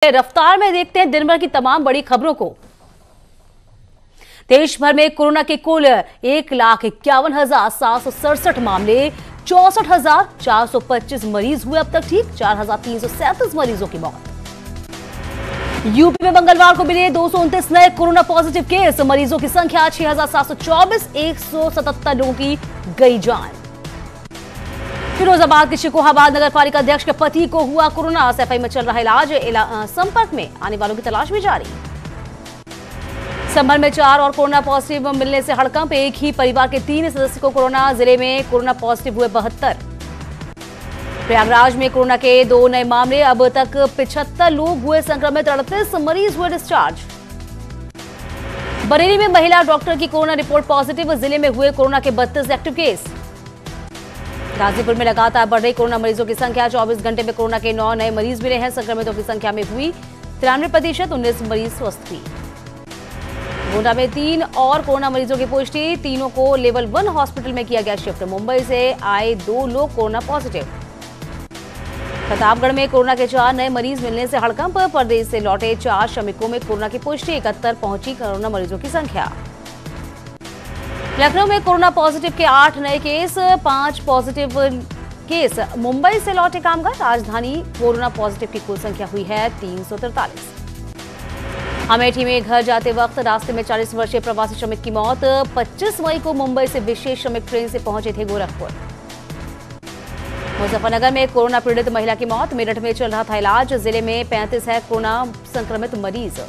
रफ्तार में देखते हैं दिन भर की तमाम बड़ी खबरों को। देश भर में कोरोना के कुल 1,51,767 मामले, 64,425 मरीज हुए अब तक ठीक, 4,337 मरीजों की मौत। यूपी में मंगलवार को मिले 229 नए कोरोना पॉजिटिव केस, मरीजों की संख्या 6,724, 177 लोगों की गई जान। फिरोजाबाद के शिकोहाबाद नगर पालिका अध्यक्ष के पति को हुआ कोरोना, सफाई में चल रहा इलाज, संपर्क में आने वालों की तलाश भी जारी। संभल में 4 और कोरोना पॉजिटिव मिलने से हड़कंप, एक ही परिवार के 3 सदस्य को कोरोना, जिले में कोरोना पॉजिटिव हुए 72। प्रयागराज में कोरोना के 2 नए मामले, अब तक 75 लोग हुए संक्रमित, 38 मरीज हुए डिस्चार्ज। बरेली में महिला डॉक्टर की कोरोना रिपोर्ट पॉजिटिव, जिले में हुए कोरोना के 32 एक्टिव केस। गाजीपुर में लगातार बढ़ रही कोरोना मरीजों की संख्या, 24 घंटे में कोरोना के 9 नए मरीज मिले हैं, संक्रमितों की संख्या में हुई 93%, 19 मरीज स्वस्थ हुई। गोंडा में 3 और कोरोना मरीजों की पुष्टि, तीनों को लेवल 1 हॉस्पिटल में किया गया शिफ्ट। मुंबई से आए 2 लोग कोरोना पॉजिटिव। प्रतापगढ़ में कोरोना के 4 नए मरीज मिलने से हड़कंप, प्रदेश से लौटे 4 श्रमिकों में कोरोना की पुष्टि, 71 पहुंची कोरोना मरीजों की संख्या। लखनऊ में कोरोना पॉजिटिव के 8 नए केस, 5 पॉजिटिव केस मुंबई से लौटे कामगार। राजधानी कोरोना पॉजिटिव की कुल संख्या हुई है 343। अमेठी में घर जाते वक्त रास्ते में 40 वर्षीय प्रवासी श्रमिक की मौत, 25 मई को मुंबई से विशेष श्रमिक ट्रेन से पहुंचे थे गोरखपुर। मुजफ्फरनगर में कोरोना पीड़ित महिला की मौत, मेरठ में चल रहा था इलाज, जिले में 35 है कोरोना संक्रमित मरीज।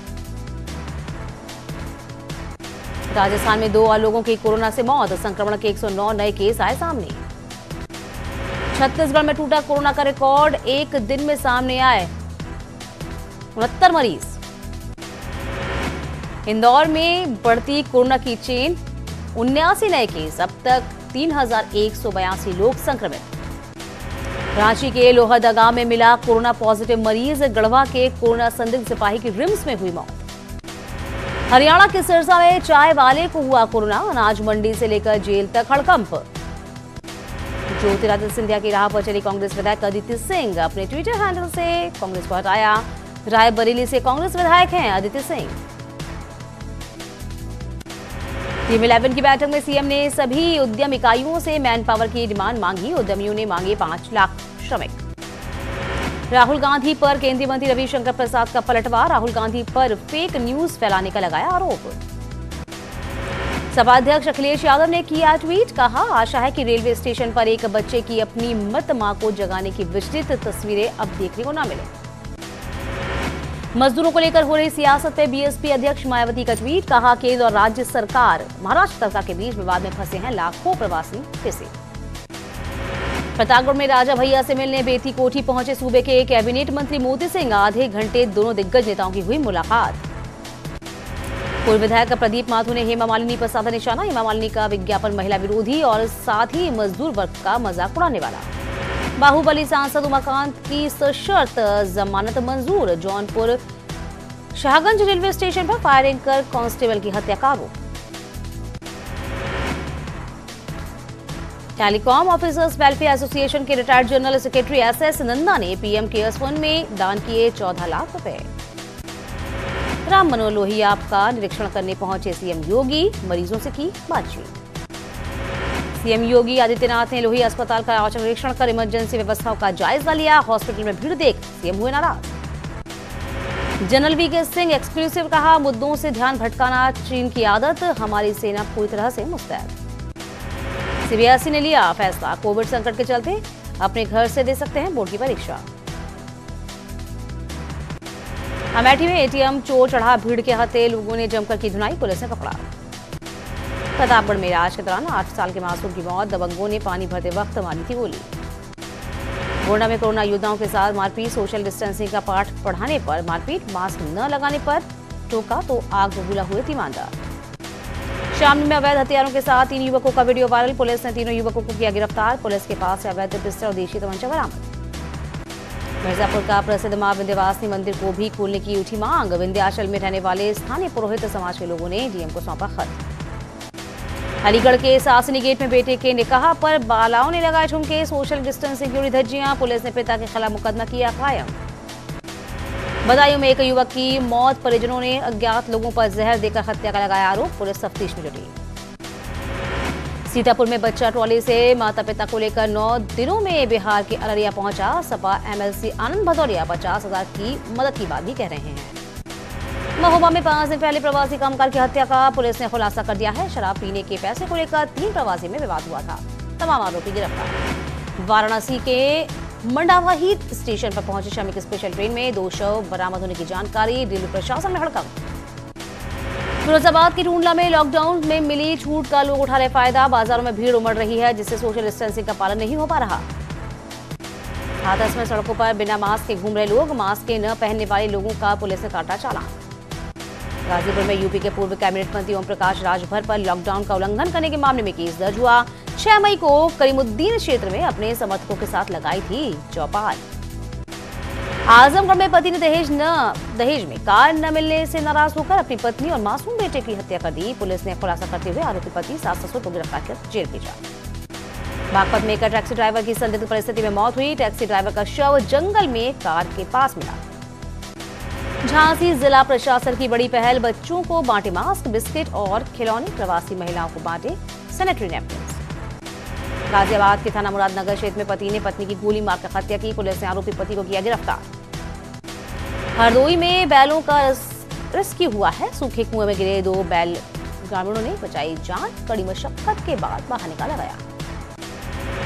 राजस्थान में 2 और लोगों की कोरोना से मौत, संक्रमण के 109 नए केस आए सामने। छत्तीसगढ़ में टूटा कोरोना का रिकॉर्ड, एक दिन में सामने आए 69 मरीज। इंदौर में बढ़ती कोरोना की चेन, 79 नए केस, अब तक 3,182 लोग संक्रमित। रांची के लोहरदगा में मिला कोरोना पॉजिटिव मरीज, गढ़वा के कोरोना संदिग्ध सिपाही की रिम्स में हुई मौत। हरियाणा के सिरसा में चाय वाले को हुआ कोरोना, अनाज मंडी से लेकर जेल तक हड़कंप। ज्योतिरादित्य सिंधिया की राह पर चली कांग्रेस विधायक अदिति सिंह, अपने ट्विटर हैंडल से कांग्रेस को हटाया। रायबरेली से कांग्रेस विधायक हैं अदिति सिंह। टीम 11 की बैठक में सीएम ने सभी उद्यम इकाइयों से मैन पावर की डिमांड मांगी, उद्यमियों ने मांगे 5 लाख श्रमिक। राहुल गांधी पर केंद्रीय मंत्री रविशंकर प्रसाद का पलटवार, राहुल गांधी पर फेक न्यूज फैलाने का लगाया आरोप। सपा अध्यक्ष अखिलेश यादव ने किया ट्वीट, कहा आशा है कि रेलवे स्टेशन पर एक बच्चे की अपनी मृत मां को जगाने की विस्तृत तस्वीरें अब देखने को न मिले। मजदूरों को लेकर हो रही सियासत पे बीएसपी अध्यक्ष मायावती का ट्वीट, कहा केंद्र और राज्य सरकार महाराष्ट्र सरकार के बीच विवाद में फंसे हैं लाखों प्रवासी फंसे। प्रतापगढ़ में राजा भैया से मिलने बेटी कोठी पहुंचे सूबे के कैबिनेट मंत्री मोती सिंह, आधे घंटे दोनों दिग्गज नेताओं की हुई मुलाकात। पूर्व विधायक प्रदीप माथुर ने हेमा मालिनी पर साधा निशाना, हेमा मालिनी का विज्ञापन महिला विरोधी और साथ ही मजदूर वर्ग का मजाक उड़ाने वाला। बाहुबली सांसद उमाकांत की सशर्त जमानत मंजूर, जौनपुर शाहगंज रेलवे स्टेशन पर फायरिंग कर कांस्टेबल की हत्या का आरोप। टेलीकॉम ऑफिसर्स वेलफेयर एसोसिएशन के retired general secretary SS Nanda ने पीएम केयर्स फंड में दान किए 14 लाख रुपए। राम मनोहर लोहिया का निरीक्षण करने पहुंचे सीएम योगी, मरीजों से की बातचीत। सीएम योगी आदित्यनाथ ने लोहिया अस्पताल का औचक निरीक्षण कर इमरजेंसी व्यवस्थाओं का जायजा लिया, हॉस्पिटल में भीड़ देख सीएम हुए नाराज। जनरल वीके सिंह एक्सक्लूसिव, कहा मुद्दों से ध्यान भटकाना चीन की आदत, हमारी सेना पूरी तरह से मुस्तैद। सीबीएसई ने लिया फैसला, कोविड संकट के चलते अपने घर से दे सकते हैं बोर्ड की परीक्षा। अमेठी में एटीएम चोर चढ़ा, भीड़ के हत्थे, लोगों ने जमकर की धुनाई, पुलिस ने पकड़ा। प्रतापगढ़ में इलाज के दौरान 8 साल के मासूम की मौत, दबंगों ने पानी भरते वक्त मारी थी गोली। गोंडा में कोरोना योद्धाओं के साथ मारपीट, सोशल डिस्टेंसिंग का पाठ पढ़ाने पर मारपीट, मास्क न लगाने पर टोका तो आग बबूला हुए तीमानदार। शामली में अवैध हथियारों के साथ 3 युवकों का वीडियो वायरल, पुलिस ने तीनों युवकों को किया गिरफ्तार, पुलिस के पास से अवैध पिस्टल और देशी तमंचा बरामद। मिर्जापुर का प्रसिद्ध मां विंध्यवासिनी मंदिर को भी खोलने की उठी मांग, विंध्याचल में रहने वाले स्थानीय पुरोहित समाज के लोगों ने डीएम को सौंपा खत। अलीगढ़ के सासनी गेट में बेटे के निकाह पर बालाओं ने लगाए ठुमके, सोशल डिस्टेंसिंग की उड़ी धज्जियां, पुलिस ने पिता के खिलाफ मुकदमा किया कायम। बदायूं में एक युवक की मौत, परिजनों ने अज्ञात लोगों पर जहर देकर हत्या का लगाया आरोप, पुलिस तफ्तीश में जुटी। सीतापुर में बच्चा ट्रॉली से माता पिता को लेकर 9 दिनों में बिहार के अररिया पहुंचा। सपा एमएलसी आनंद भदौरिया 50,000 की मदद की बात भी कह रहे हैं। महोबा में 5 दिन पहले प्रवासी कामगार की हत्या का पुलिस ने खुलासा कर दिया है। शराब पीने के पैसे को लेकर 3 प्रवासी में विवाद हुआ था। तमाम आरोपी गिरफ्तार। वाराणसी के मंडावाहीत स्टेशन पर पहुंचे श्रमिक स्पेशल ट्रेन में 2 शव बरामद होने की जानकारी। रेलवे प्रशासन में हड़कंप। फिरोजाबाद की टूंडला में लॉकडाउन में मिली छूट का लोग उठा रहे फायदा। बाजारों में भीड़ उमड़ रही है, जिससे सोशल डिस्टेंसिंग का पालन नहीं हो पा रहा। हाथरस में सड़कों पर बिना मास्क के घूम रहे लोग, मास्क के न पहनने वाले लोगों का पुलिस ने काटा चालान। गाजीपुर में यूपी के पूर्व कैबिनेट मंत्री ओम प्रकाश राजभर पर लॉकडाउन का उल्लंघन करने के मामले में केस दर्ज हुआ। 6 मई को करीमुद्दीन क्षेत्र में अपने समर्थकों के साथ लगाई थी चौपाल। आजमगढ़ में पति ने दहेज में कार न मिलने से नाराज होकर अपनी पत्नी और मासूम बेटे की हत्या कर दी। पुलिस ने खुलासा करते हुए आरोपी पति, सास ससुर को गिरफ्तार कर जेल भेजा। बागपत में एक टैक्सी ड्राइवर की संदिग्ध परिस्थिति में मौत हुई। टैक्सी ड्राइवर का शव जंगल में कार के पास मिला। झांसी जिला प्रशासन की बड़ी पहल, बच्चों को बांटे मास्क, बिस्किट और खिलौने। प्रवासी महिलाओं को बांटे सैनिटरी नैपकिन। गाजियाबाद के थाना मुरादनगर क्षेत्र में पति ने पत्नी की गोली मारकर हत्या की। पुलिस ने आरोपी पति को किया गिरफ्तार। हरदोई में बैलों का रेस्क्यू हुआ है। सूखे कुएं में गिरे 2 बैल, ग्रामीणों ने बचाई जान। कड़ी मशक्कत के बाद बाहर निकाला गया।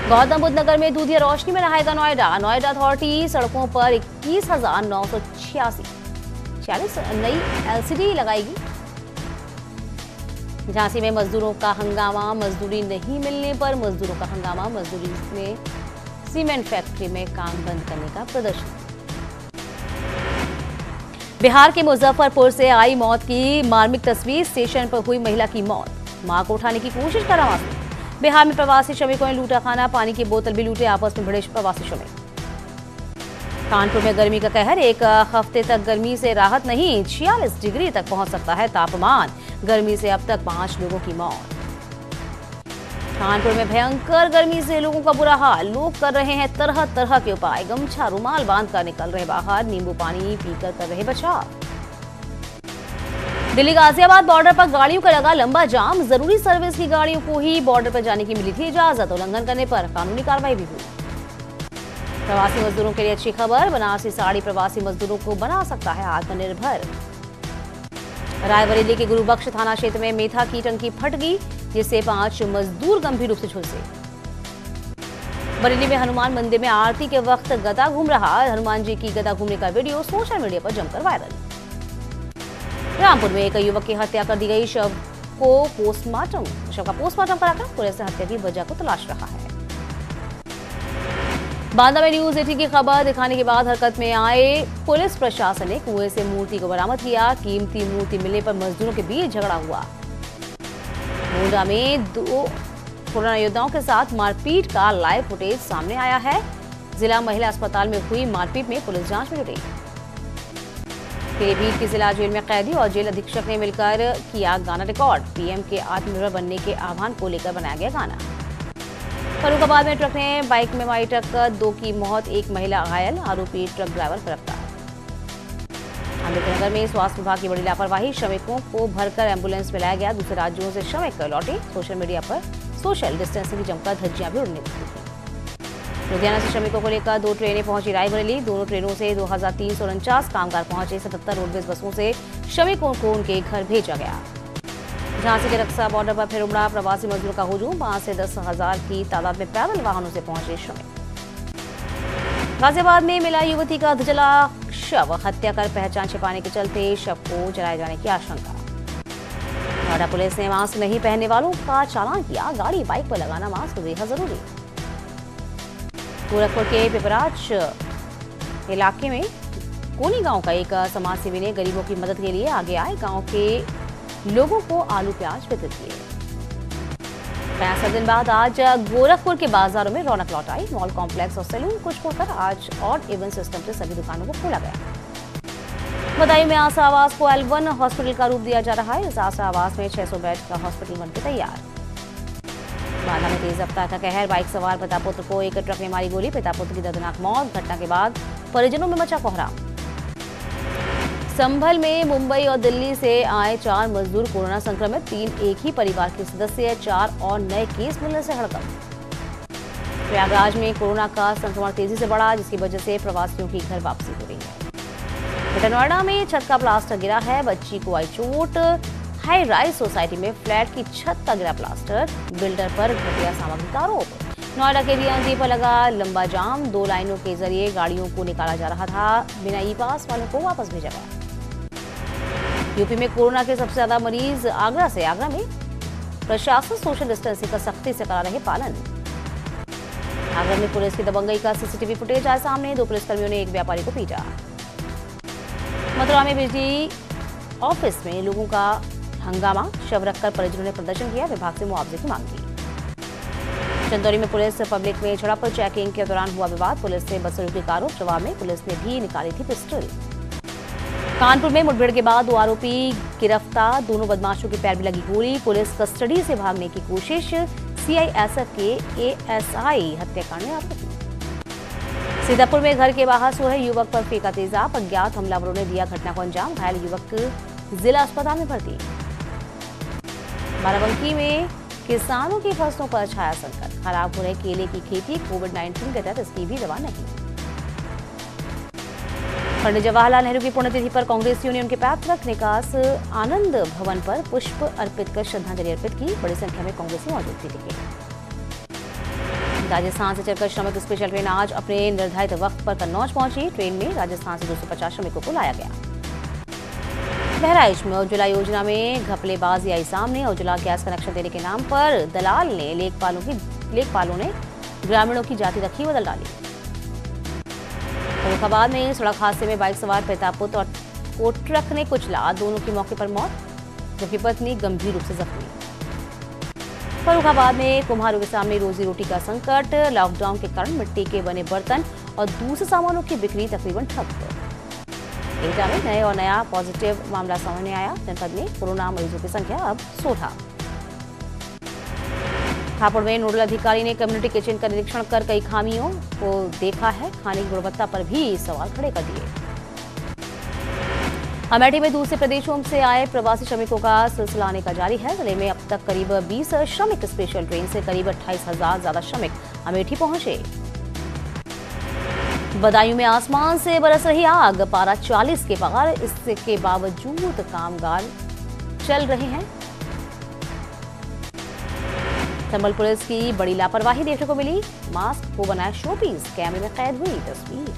गौतम बुद्ध नगर में दूधिया रोशनी में नहाएगा नोएडा। नोएडा अथॉरिटी सड़कों पर 21,946 नई LCD लगाएगी। झांसी में मजदूरों का हंगामा, मजदूरी नहीं मिलने पर मजदूरों का हंगामा। मजदूरी में सीमेंट फैक्ट्री में काम बंद करने का प्रदर्शन। बिहार के मुजफ्फरपुर से आई मौत की मार्मिक तस्वीर। स्टेशन पर हुई महिला की मौत, मां को उठाने की कोशिश कर रहा। बिहार में प्रवासी श्रमिकों ने लूटा खाना, पानी की बोतल भी लूटे। आपस में भिड़े प्रवासी श्रमिक। कानपुर में गर्मी का कहर, 1 हफ्ते तक गर्मी से राहत नहीं। 46 डिग्री तक पहुंच सकता है तापमान। गर्मी से अब तक 5 लोगों की मौत। कानपुर में भयंकर गर्मी से लोगों का बुरा हाल। लोग कर रहे हैं तरह तरह के उपाय। गमछा रुमाल बांधकर निकल रहे बाहर, नींबू पानी पीकर कर रहे बचाव। दिल्ली गाजियाबाद बॉर्डर पर गाड़ियों का लगा लंबा जाम। जरूरी सर्विस की गाड़ियों को ही बॉर्डर पर जाने की मिली थी इजाजत। उल्लंघन करने पर कानूनी कार्रवाई भी हुई। प्रवासी मजदूरों के लिए अच्छी खबर, बनारसी साड़ी प्रवासी मजदूरों को बना सकता है आत्मनिर्भर। रायबरेली के गुरुबख्श थाना क्षेत्र में मेथा की टंकी फट गई, जिससे 5 मजदूर गंभीर रूप से झुलसे। बरेली में हनुमान मंदिर में आरती के वक्त गधा घूम रहा। हनुमान जी की गधा घूमने का वीडियो सोशल मीडिया पर जमकर वायरल। रामपुर में एक युवक की हत्या कर दी गई। शव का पोस्टमार्टम कराकर पुलिस ने हत्या की वजह को तलाश रहा है। बांदा में न्यूज 18 की खबर दिखाने के बाद हरकत में आए पुलिस प्रशासन ने कुएं से मूर्ति को बरामद किया। कीमती मूर्ति मिलने पर मजदूरों के बीच झगड़ा हुआ। गोंडा में 2 कोरोना योद्धाओं के साथ मारपीट का लाइव फुटेज सामने आया है। जिला महिला अस्पताल में हुई मारपीट में पुलिस जांच में जुटी। पीलीभीत की जिला जेल में कैदी और जेल अधीक्षक ने मिलकर किया गाना रिकॉर्ड। पीएम के आत्मनिर्भर बनने के आह्वान को लेकर बनाया गया गाना। फर्रुखाबाद में ट्रक ने बाइक में मारी टक्कर, 2 की मौत, 1 महिला घायल। आरोपी ट्रक ड्राइवर गिरफ्तार। अम्बेडकर में स्वास्थ्य विभाग की बड़ी लापरवाही, श्रमिकों को भरकर एम्बुलेंस में लाया गया। दूसरे राज्यों से श्रमिक लौटे। सोशल मीडिया पर सोशल डिस्टेंसिंग की जमकर धज्जियां भी उड़ने लगी। लुधियाना से श्रमिकों को लेकर 2 ट्रेनें पहुंची रायबरेली। दोनों ट्रेनों से 2349 कामगार पहुंचे। 77 रोडवेज बसों से श्रमिकों को उनके घर भेजा गया। झांसी के रक्सा बॉर्डर पर फिर उमड़ा प्रवासी मजदूरों का हुजूम। 5 से 10,000 की तादाद में पैदल वाहनों से पहुंचे श्रमिक। गाजियाबाद में मिला युवती का जला शव, हत्या कर पहचान छिपाने के चलते शव को जलाए जाने की आशंका। नोएडा पुलिस ने मास्क नहीं पहनने वालों का चालान किया। गाड़ी बाइक पर लगाना मास्क बेहद जरूरी। गोरखपुर के पिपराज इलाके में कोनी गांव का एक समाजसेवी ने गरीबों की मदद के लिए आगे आए। गांव के लोगों को आलू प्याज वितरित किए। 65 दिन बाद आज गोरखपुर के बाजारों में रौनक लौट आई। मॉल कॉम्प्लेक्स और सैलून कुछ छोड़कर आज ऑड इवन सिस्टम से सभी दुकानों को खोला गया। बदायूं में आशा आवास को L1 हॉस्पिटल का रूप दिया जा रहा है। इस आशा आवास में 600 बेड का हॉस्पिटल बनकर तैयार। बांदा में तेज रफ्तार का कहर, बाइक सवार पिता पुत्र को एक ट्रक ने मारी गोली। पिता पुत्र की दर्दनाक मौत, घटना के बाद परिजनों में मचा कोहराम। संभल में मुंबई और दिल्ली से आए 4 मजदूर कोरोना संक्रमित, 3 एक ही परिवार के सदस्य, 4 और नए केस मिलने से हड़कंप। प्रयागराज में कोरोना का संक्रमण तेजी से बढ़ा, जिसकी वजह से प्रवासियों की घर वापसी हो रही है। ग्रेटर नोएडा में छत का प्लास्टर गिरा है, बच्ची को आई चोट। हाई राइज सोसाइटी में फ्लैट की छत का गिरा प्लास्टर, बिल्डर पर घटिया सामग्री का आरोप। नोएडा के बीएमजी पर लगा लंबा जाम, 2 लाइनों के जरिए गाड़ियों को निकाला जा रहा था, बिना ई पास वालों को वापस भेजा गया। यूपी में कोरोना के सबसे ज्यादा मरीज आगरा से। आगरा में प्रशासन सोशल डिस्टेंसिंग का सख्ती से करा रहे पालन। आगरा में पुलिस की दबंगई का सीसीटीवी फुटेज आया सामने, 2 पुलिसकर्मियों ने एक व्यापारी को पीटा। मथुरा में बिजली ऑफिस में लोगों का हंगामा, शव रखकर परिजनों ने प्रदर्शन किया, विभाग से मुआवजे की मांग की। चंदौली में पुलिस पब्लिक में झड़प, चेकिंग के दौरान हुआ विवाद, पुलिस से बदसलूकी का आरोप, जवाब में पुलिस ने भी निकाली थी पिस्टल। कानपुर में मुठभेड़ के बाद 2 आरोपी गिरफ्तार, दोनों बदमाशों के पैर भी लगी गोली, पुलिस कस्टडी से भागने की कोशिश, सीआईएसएफ के एएसआई हत्याकांड में आरोपी। सीतापुर में घर के बाहर सो रहे युवक पर फेंका तेजाब, अज्ञात हमलावरों ने दिया घटना को अंजाम, घायल युवक जिला अस्पताल में भर्ती। बाराबंकी में किसानों की फसलों पर छाया संकट, खराब हो रहे केले की खेती, कोविड-19 के तहत इसकी भी दवा नहीं। पंडित जवाहरलाल नेहरू की पुण्यतिथि पर कांग्रेसियों ने उनके पैतृक निवास आनंद भवन पर पुष्प अर्पित कर श्रद्धांजलि अर्पित की, बड़ी संख्या में कांग्रेसी मौजूद थे। राजस्थान से चलकर श्रमिक स्पेशल ट्रेन आज अपने निर्धारित वक्त पर कन्नौज पहुंची, ट्रेन में राजस्थान से 250 श्रमिकों को लाया गया। बहराइच में उज्ज्वला योजना में घपलेबाजी आई सामने, उज्ज्वला गैस कनेक्शन देने के नाम पर दलाल ने लेखपालों ने ग्रामीणों की जाति रखी बदल डाली। फर्रुखाबाद में सड़क हादसे में बाइक सवार पिता पुत्र को ट्रक ने कुचला, दोनों की मौके पर मौत, जबकि पत्नी गंभीर रूप से जख्मी। फर्रुखाबाद में कुम्हारों के सामने रोजी रोटी का संकट, लॉकडाउन के कारण मिट्टी के बने बर्तन और दूसरे सामानों की बिक्री तकरीबन ठप। एटा में नया पॉजिटिव मामला सामने आया, जनपद में कोरोना मरीजों की संख्या अब 16। हापुड़ में नोडल अधिकारी ने कम्युनिटी किचन का निरीक्षण कर कई खामियों को देखा है, खाने की गुणवत्ता पर भी सवाल खड़े कर दिए। अमेठी में दूसरे प्रदेशों से आए प्रवासी श्रमिकों का सिलसिला आने का जारी है, जिले में अब तक करीब 20 श्रमिक स्पेशल ट्रेन से करीब 28,000 ज्यादा श्रमिक अमेठी पहुंचे। बदायूं में आसमान से बरस रही आग, पारा 40 के पार, इसके बावजूद कामगार चल रहे हैं। संभल पुलिस की बड़ी लापरवाही देखने को मिली, मास्क को बनाया शोपीस, कैमरे में कैद हुई तस्वीर।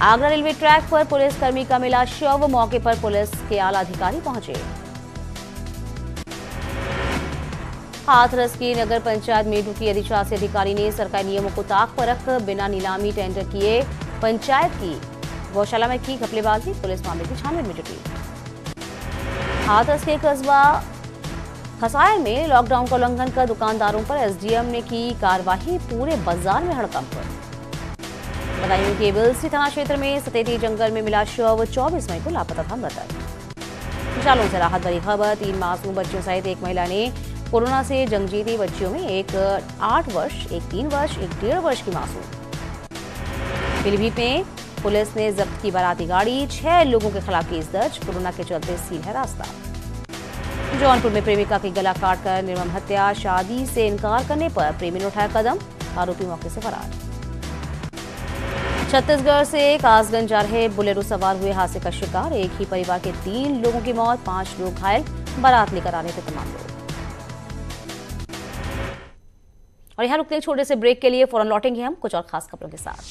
आगरा रेलवे ट्रैक पर पुलिस कर्मी का मिला शव, मौके पर पुलिस के आला अधिकारी पहुंचे। हाथरस की नगर पंचायत मेढू की अधिशासी अधिकारी ने सरकारी नियमों को ताक पर रख बिना नीलामी टेंडर किए पंचायत की गौशाला में की घपलेबाजी, पुलिस मामले की छानबीन में जुटी। हाथरस के कस्बा खसायर में लॉकडाउन का उल्लंघन कर दुकानदारों पर एसडीएम ने की कार्रवाई, पूरे बाजार में हड़कंप। बदायूं के बिलसी थाना क्षेत्र में सतेती जंगल में मिला शव, 24 मई को लापता था मृतक। जालौन से राहत भरी खबर, 3 मासूम बच्चों सहित एक महिला ने कोरोना से जंग जीती, बच्चियों में एक 8 वर्ष, एक 3 वर्ष, एक 1.5 वर्ष की मासूम। पीलीभीत में पुलिस ने जब्त की बाराती गाड़ी, 6 लोगों के खिलाफ केस दर्ज, कोरोना के चलते सील है रास्ता। जौनपुर में प्रेमिका की गला काटकर निर्मम हत्या, शादी से इनकार करने पर प्रेमी ने उठाया कदम, आरोपी मौके से फरार। छत्तीसगढ़ से कासगंज जा रहे बुलेरो सवार हुए हादसे का शिकार, एक ही परिवार के 3 लोगों की मौत, 5 लोग घायल, बारात लेकर आने थे तमाम लोग। और यहाँ रुकते हैं छोटे से ब्रेक के लिए, फौरन लौटेंगे हम कुछ और खास खबरों के साथ।